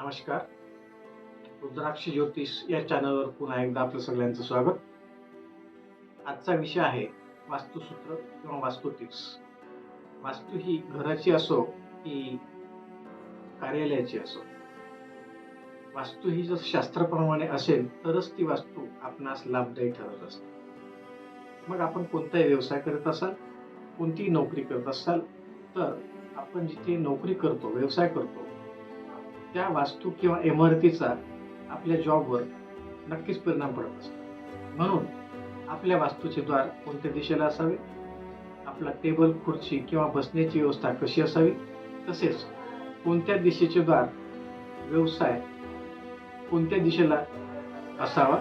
नमस्कार. रुद्राक्ष ज्योतिष या चॅनलवर पुन्हा एकदा आपलं सगळ्यांचं स्वागत. आजचा विषय आहे वास्तुसूत्र किंवा वास्तू टिप्स. वास्तू ही घराची असो की कार्यालयाची असो, वास्तू ही जर शास्त्राप्रमाणे असेल तरच ती वास्तू आपणास लाभदायी ठरत असते. मग आपण कोणताही व्यवसाय करत असाल, कोणतीही नोकरी करत असाल, तर आपण जिथे नोकरी करतो, व्यवसाय करतो, त्या वास्तू किंवा इमारतीचा आपल्या जॉबवर नक्कीच परिणाम पडत असतो. म्हणून आपल्या वास्तूचे द्वार कोणत्या दिशेला असावे, आपला टेबल, खुर्ची किंवा बसण्याची व्यवस्था कशी असावी, तसेच कोणत्या दिशेचे द्वार व्यवसाय कोणत्या दिशेला असावा,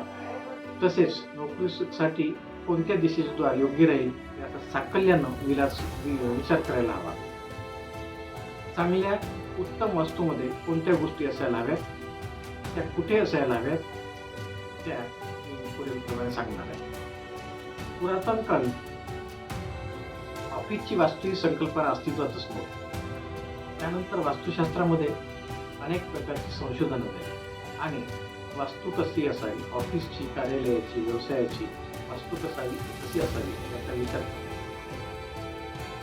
तसेच नोकरीसाठी कोणत्या दिशेचे द्वार योग्य राहील याचा साकल्यानं विचार करायला हवा. चांगल्या उत्तम वास्तूमध्ये कोणत्या गोष्टी असायला हव्यात, त्या कुठे असायला हव्यात, त्या मी पुढीलप्रमाणे सांगणार आहे. पुरातन काळी ऑफिसची वास्तू ही संकल्पना अस्तित्वातच नव्हती. त्यानंतर वास्तुशास्त्रामध्ये अनेक प्रकारची संशोधन झाली आणि वास्तू कशी असावी, ऑफिसची, कार्यालयाची, व्यवसायाची वास्तू कशी असावी याचा विचार केला.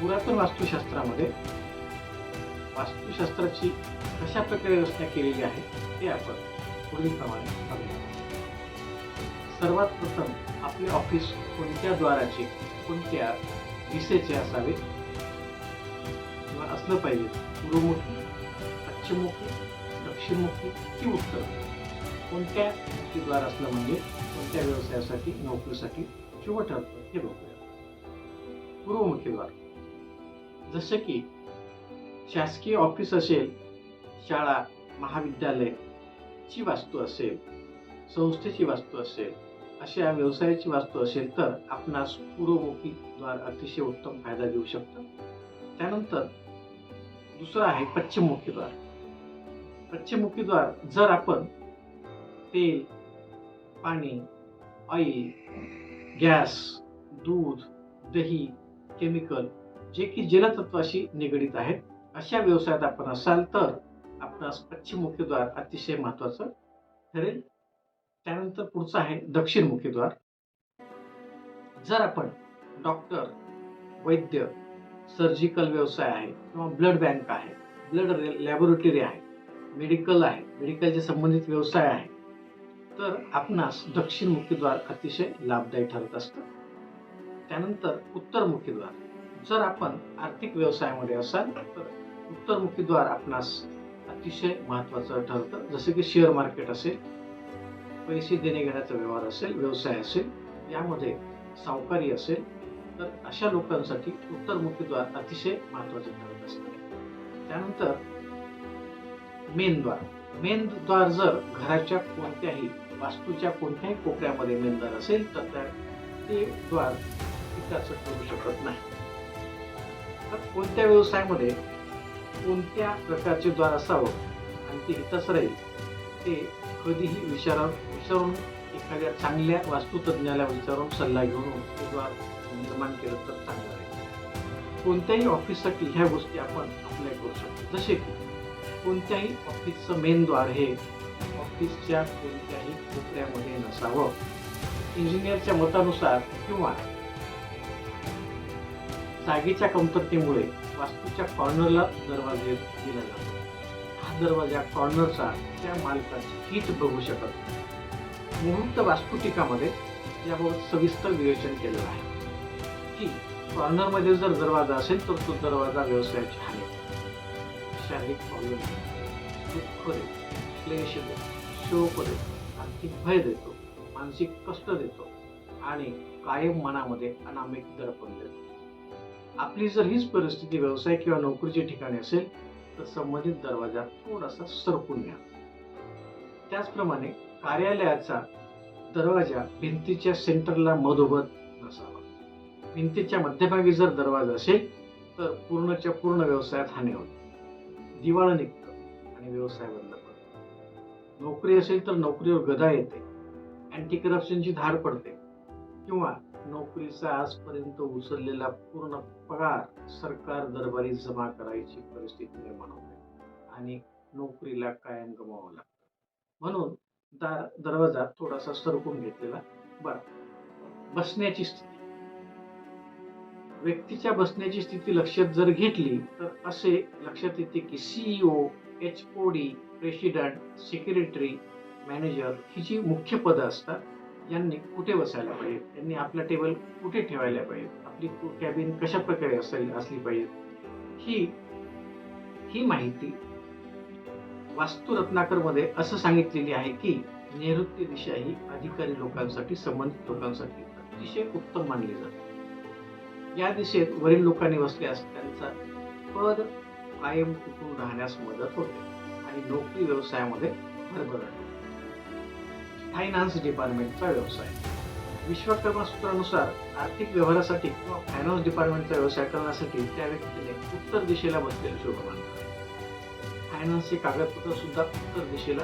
पुरातन वास्तुशास्त्रामध्ये वास्तुशास्त्राची कशा प्रकारे रचना केलेली आहे ते आपण पुढीलप्रमाणे पाहूया. सर्वात प्रथम आपले ऑफिस कोणत्या द्वाराचे, कोणत्या दिशेचे असावे किंवा असलं पाहिजे. पूर्वमुखी, पश्चिममुखी, दक्षिणमुखी की उत्तर, कोणत्या द्वार असलं म्हणजे कोणत्या व्यवसायासाठी, नोकरीसाठी शुभ ठरतं हे बघूया. पूर्वमुखी द्वार, जसे की शासकीय ऑफिस असेल, शाळा, महाविद्यालय ची वास्तू असेल, संस्थेची वास्तू असेल, अशा व्यवसायाची वास्तू असेल तर आपणास पूर्वमुखी द्वार अतिशय उत्तम फायदा देऊ शकतं. त्यानंतर दुसरं आहे पश्चिममुखी द्वार. पश्चिममुखी द्वार जर आपण तेल, पाणी, ऑइल, गॅस, दूध, दही, केमिकल जे की जलतत्वाशी निगडित आहेत अशा व्यवसायात आपण असाल तर आपणास पश्चिममुखी द्वार अतिशय महत्वाचं ठरेल. त्यानंतर पुढचं आहे दक्षिणमुखी द्वार. जर आपण डॉक्टर, वैद्य, सर्जिकल व्यवसाय आहे किंवा ब्लड बँक आहे, ब्लड लॅबोरेटरी आहे, मेडिकल आहे, मेडिकलच्या संबंधित व्यवसाय आहे, तर आपणास दक्षिणमुखी द्वार अतिशय लाभदायी ठरत असतं. त्यानंतर उत्तरमुखी द्वार. जर आपण आर्थिक व्यवसायामध्ये असाल तर उत्तरमुखी द्वार आपणास अतिशय महत्वाचं ठरतं. जसे की शेअर मार्केट असेल, पैसे देणे घेण्याचा व्यवहार असेल, व्यवसाय असेल, यामध्ये सावकारी असेल तर अशा लोकांसाठी उत्तरमुखी द्वार अतिशय महत्वाचे ठरत असते. त्यानंतर मेन द्वार. मेन द्वार जर घराच्या कोणत्याही वास्तूच्या कोणत्याही कोपऱ्यामध्ये मेन द्वार असेल तर ते द्वार हिताचं ठरू शकत नाही. तर कोणत्या व्यवसायामध्ये कोणत्या प्रकारचे द्वार असावं आणि ते हिताचं राहील ते कधीही विचारून एखाद्या चांगल्या वास्तुतज्ञाला विचारून सल्ला घेऊन ते द्वार निर्माण केलं तर चांगलं राहील. कोणत्याही ऑफिससाठी ह्या गोष्टी आपण अप्लाय करू शकतो. जसे की कोणत्याही ऑफिसचं मेन द्वार हे ऑफिसच्या कोणत्याही कोपऱ्यामध्ये नसावं. इंजिनियरच्या मतानुसार किंवा जागेच्या कमतरतेमुळे वास्तूच्या कॉर्नरला दरवाजा दिला जातो. हा दरवाजा कॉर्नरचा त्या मालकाची हित बघू शकत नाही. मुहूर्त वास्तुटिकामध्ये याबाबत सविस्तर विवेचन केलेलं आहे की कॉर्नरमध्ये जर दरवाजा असेल तर तो दरवाजा व्यवसायाची हानी, शारीरिक प्रॉब्लेम, दुःख देतो, क्लेश देतो, शोक देतो, आर्थिक भय देतो, मानसिक कष्ट देतो आणि कायम मनामध्ये अनामिक दडपण देतो. आपली जर हीच परिस्थिती व्यवसाय किंवा नोकरीच्या ठिकाणी असेल तर संबंधित दरवाजा थोडासा सरकून घ्या. त्याचप्रमाणे कार्यालयाचा दरवाजा भिंतीच्या सेंटरला मधोमध नसावा. भिंतीच्या मध्यभागी जर दरवाजा असेल तर पूर्णच्या पूर्ण व्यवसायात हानी होते, दिवाळ निघतं आणि व्यवसाय बंद पडतो. नोकरी असेल तर नोकरीवर गदा येते, अँटी करप्शनची धाड पडते किंवा नोकरीचा आजपर्यंत उचललेला पूर्ण पगार सरकार दरबारी जमा करायची परिस्थिती निर्माण होते आणि नोकरीला कायम गमावावं लागतं. म्हणून दरवाजा थोडासा सरकून घेतलेला बरं. बसण्याची स्थिती, व्यक्तीच्या बसण्याची स्थिती लक्षात जर घेतली तर असे लक्षात येते की CEO, HOD, president, secretary, manager ही जी मुख्य पदं असतात यांनी कुठे बसायला पाहिजे, यांनी आपला टेबल कुठे ठेवायला पाहिजे, आपली कॅबिन कशा प्रकारे असली पाहिजे, ही ही माहिती वास्तू रत्नाकर मध्ये असं सांगितलेली आहे की नैऋत्य दिशा ही अधिकारी लोकांसाठी, संबंधित लोकांसाठी अतिशय उत्तम मानली जाते. या दिशेत वरील लोकांनी बसल्यास त्यांचा पद कायम टिकून राहण्यास मदत होते आणि नोकरी व्यवसायामध्ये भरभराट होते. फायनान्स डिपार्टमेंटचा व्यवसाय, विश्वकर्मा सूत्रानुसार आर्थिक व्यवहारासाठी किंवा फायनान्स डिपार्टमेंटचा व्यवसाय करण्यासाठी त्या व्यक्तीने उत्तर दिशेला बसलेले शोभा मानतात. फायनान्सचे कागदपत्र सुद्धा उत्तर दिशेला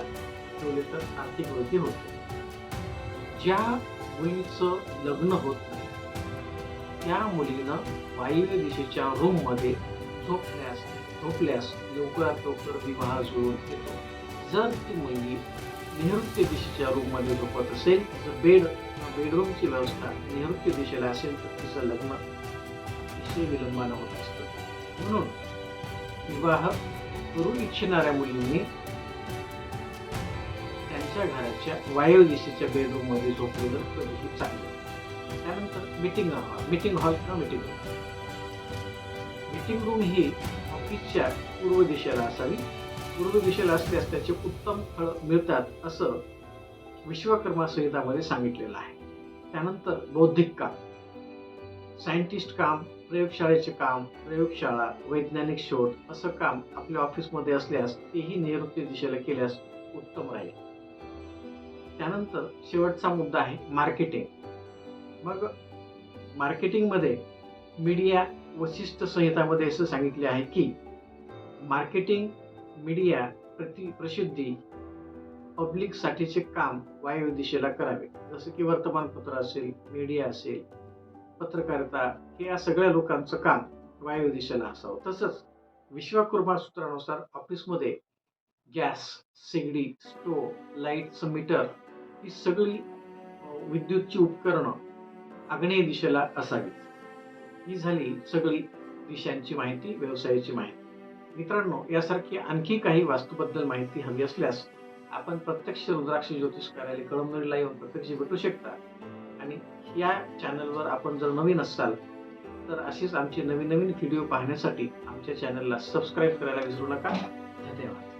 ठेवले तर आर्थिक वृद्धी होते. ज्या मुलीचं लग्न होत नाही त्या मुलीनं वायव्य दिशेच्या रूम मध्ये झोपल्यास लवकरात लवकर विवाह जुळून येतो. जर ती मुलगी नैऋत्य दिशेच्या रूम मध्ये झोपत असेल, जर बेडरूमची व्यवस्था नैऋत्य दिशेला असेल तर तिचं लग्न अतिशय विलंबानं होत असतं. म्हणून विवाह करू इच्छिणाऱ्या मुलींनी त्यांच्या घराच्या वायव्य दिशेच्या बेडरूम मध्ये झोपलेलं कधीही चांगलं. त्यानंतर मीटिंग हॉल किंवा मीटिंग रूम ही ऑफिसच्या पूर्व दिशेला असावी. पूर्व दिशेला असल्यास त्याचे उत्तम फळ मिळतात असं विश्वकर्मा संहितामध्ये सांगितलेलं आहे. त्यानंतर बौद्धिक काम, सायंटिस्ट काम, प्रयोगशाळेचे काम, प्रयोगशाळा, वैज्ञानिक शोध असं काम आपल्या ऑफिसमध्ये असल्यास तेही नैऋत्य दिशेला केल्यास उत्तम राहील. त्यानंतर शेवटचा मुद्दा आहे मार्केटिंग. मग मार्केटिंगमध्ये मीडिया वशिष्ठ संहितामध्ये असं सांगितले आहे की मार्केटिंग, मीडिया, प्रसिद्धी, पब्लिक साठीचे काम वायव्य दिशेला करावे. जसं की वर्तमानपत्र असेल, मीडिया असेल, पत्रकारिता, हे या सगळ्या लोकांचं काम वायव्य दिशेला असावं. तसंच विश्वकर्मा सूत्रानुसार ऑफिसमध्ये गॅस, शेगडी, स्टोव, लाईटचं मीटर ही सगळी विद्युतची उपकरणं आग्नेय दिशेला असावीत. ही झाली सगळी दिशांची माहिती, व्यवसायाची माहिती. मित्रांनो, यासारखी आणखी काही वास्तूबद्दल माहिती हवी असल्यास आपण प्रत्यक्ष रुद्राक्ष ज्योतिष कार्यालय कळमनुरीला येऊन प्रत्यक्ष भेटू शकता. आणि या चॅनलवर आपण जर नवीन असाल तर असेच आमचे नवीन व्हिडिओ पाहण्यासाठी आमच्या चॅनलला सबस्क्राईब करायला विसरू नका. धन्यवाद.